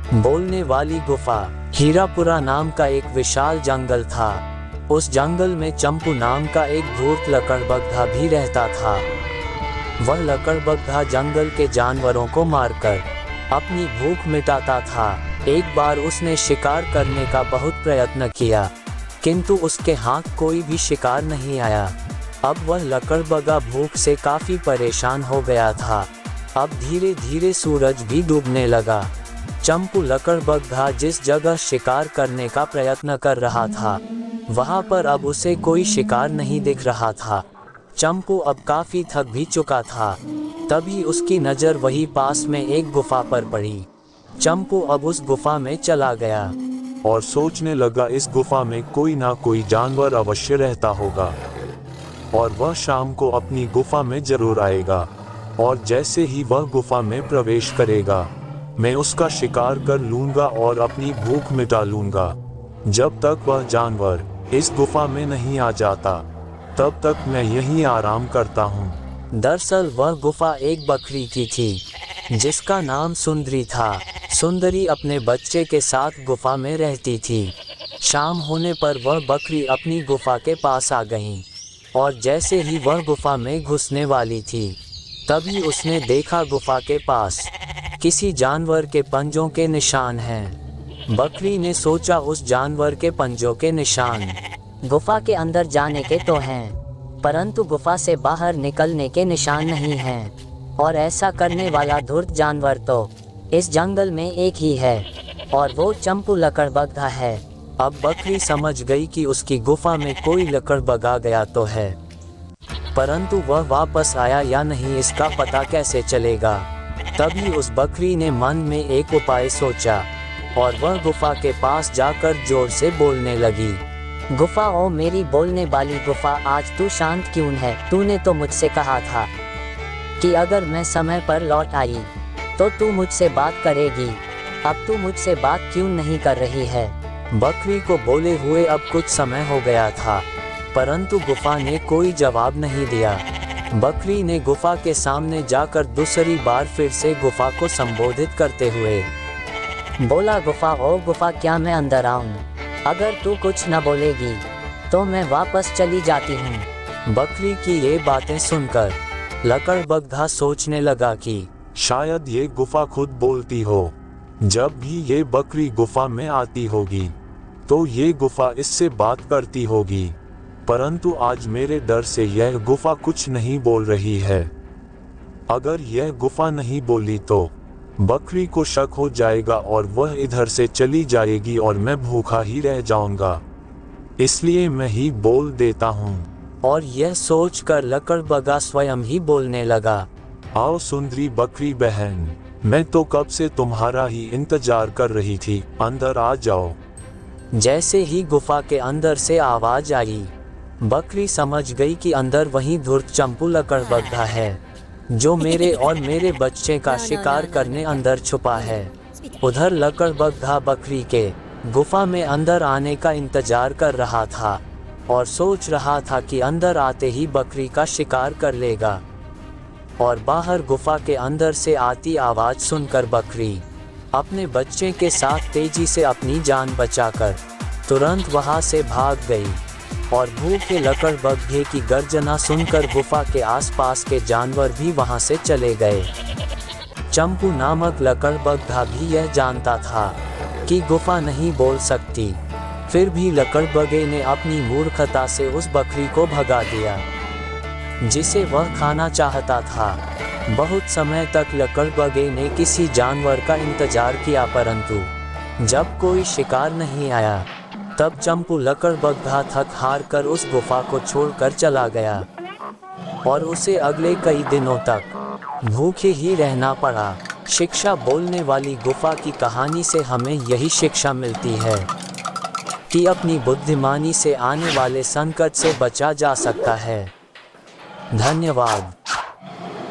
बोलने वाली गुफा। हीरापुरा नाम का एक विशाल जंगल था। उस जंगल में चंपू नाम का एक धूर्त लकड़बग्घा भी रहता था। वह लकड़बग्घा जंगल के जानवरों को मारकर अपनी भूख मिटाता था। एक बार उसने शिकार करने का बहुत प्रयत्न किया, किंतु उसके हाथ कोई भी शिकार नहीं आया। अब वह लकड़बग्घा भूख से काफी परेशान हो गया था। अब धीरे धीरे सूरज भी डूबने लगा। चंपू लकड़बग्घा जिस जगह शिकार करने का प्रयत्न कर रहा था, वहां पर अब उसे कोई शिकार नहीं दिख रहा था। चंपू अब काफी थक भी चुका था। तभी उसकी नज़र वही पास में एक गुफा पर पड़ी। चंपू अब उस गुफा में चला गया और सोचने लगा, इस गुफा में कोई ना कोई जानवर अवश्य रहता होगा और वह शाम को अपनी गुफा में जरूर आएगा, और जैसे ही वह गुफा में प्रवेश करेगा, मैं उसका शिकार कर लूंगा और अपनी भूख मिटा लूंगा। जब तक वह जानवर इस गुफा में नहीं आ जाता, तब तक मैं यहीं आराम करता हूँ। दरअसल वह गुफा एक बकरी की थी, जिसका नाम सुंदरी था। सुंदरी अपने बच्चे के साथ गुफा में रहती थी। शाम होने पर वह बकरी अपनी गुफा के पास आ गई, और जैसे ही वह गुफा में घुसने वाली थी, तभी उसने देखा गुफा के पास किसी जानवर के पंजों के निशान हैं। बकरी ने सोचा, उस जानवर के पंजों के निशान गुफा के अंदर जाने के तो हैं, परंतु गुफा से बाहर निकलने के निशान नहीं हैं, और ऐसा करने वाला धूर्त जानवर तो इस जंगल में एक ही है, और वो चंपू लकड़बग्घा है। अब बकरी समझ गई कि उसकी गुफा में कोई लकड़बग्घा गया तो है, परंतु वह वापस आया या नहीं इसका पता कैसे चलेगा। तभी उस बकरी ने मन में एक उपाय सोचा, और वह गुफा के पास जाकर जोर से बोलने लगी। गुफा, ओ मेरी बोलने वाली गुफा, आज तू शांत क्यों है? तूने तो मुझसे कहा था कि अगर मैं समय पर लौट आई तो तू मुझसे बात करेगी। अब तू मुझसे बात क्यों नहीं कर रही है? बकरी को बोले हुए अब कुछ समय हो गया था, परंतु गुफा ने कोई जवाब नहीं दिया। बकरी ने गुफा के सामने जाकर दूसरी बार फिर से गुफा को संबोधित करते हुए बोला, गुफा, ओ गुफा, क्या मैं अंदर आऊं? अगर तू कुछ न बोलेगी तो मैं वापस चली जाती हूँ। बकरी की ये बातें सुनकर लकड़बग्घा सोचने लगा कि शायद ये गुफा खुद बोलती हो। जब भी ये बकरी गुफा में आती होगी, तो ये गुफा इससे बात करती होगी, परंतु आज मेरे डर से यह गुफा कुछ नहीं बोल रही है। अगर यह गुफा नहीं बोली तो बकरी को शक हो जाएगा और वह इधर से चली जाएगी और मैं भूखा ही रह जाऊंगा, इसलिए मैं ही बोल देता हूँ। और यह सोचकर लकड़बग्घा स्वयं ही बोलने लगा, आओ सुंदरी बकरी बहन, मैं तो कब से तुम्हारा ही इंतजार कर रही थी, अंदर आ जाओ। जैसे ही गुफा के अंदर से आवाज आई, बकरी समझ गई कि अंदर वही धूर्त चंपू लकड़बग्घा है, जो मेरे और मेरे बच्चे का शिकार करने अंदर छुपा है। उधर लकड़बग्घा बकरी के गुफा में अंदर आने का इंतजार कर रहा था, और सोच रहा था कि अंदर आते ही बकरी का शिकार कर लेगा। और बाहर गुफा के अंदर से आती आवाज सुनकर बकरी अपने बच्चे के साथ तेजी से अपनी जान बचाकर तुरंत वहां से भाग गई। और भूखे लकड़बग्घे की गर्जना सुनकर गुफा के आसपास के जानवर भी वहां से चले गए। चंपू नामक लकड़बग्घा भी यह जानता था कि गुफा नहीं बोल सकती, फिर भी लकड़बग्घे ने अपनी मूर्खता से उस बकरी को भगा दिया जिसे वह खाना चाहता था। बहुत समय तक लकड़बग्घे ने किसी जानवर का इंतजार किया, परंतु जब कोई शिकार नहीं आया, तब चंपू लकड़बग्घा थक हार कर उस गुफा को छोड़कर चला गया, और उसे अगले कई दिनों तक भूखे ही रहना पड़ा। शिक्षा बोलने वाली गुफा की कहानी से हमें यही शिक्षा मिलती है कि अपनी बुद्धिमानी से आने वाले संकट से बचा जा सकता है। धन्यवाद।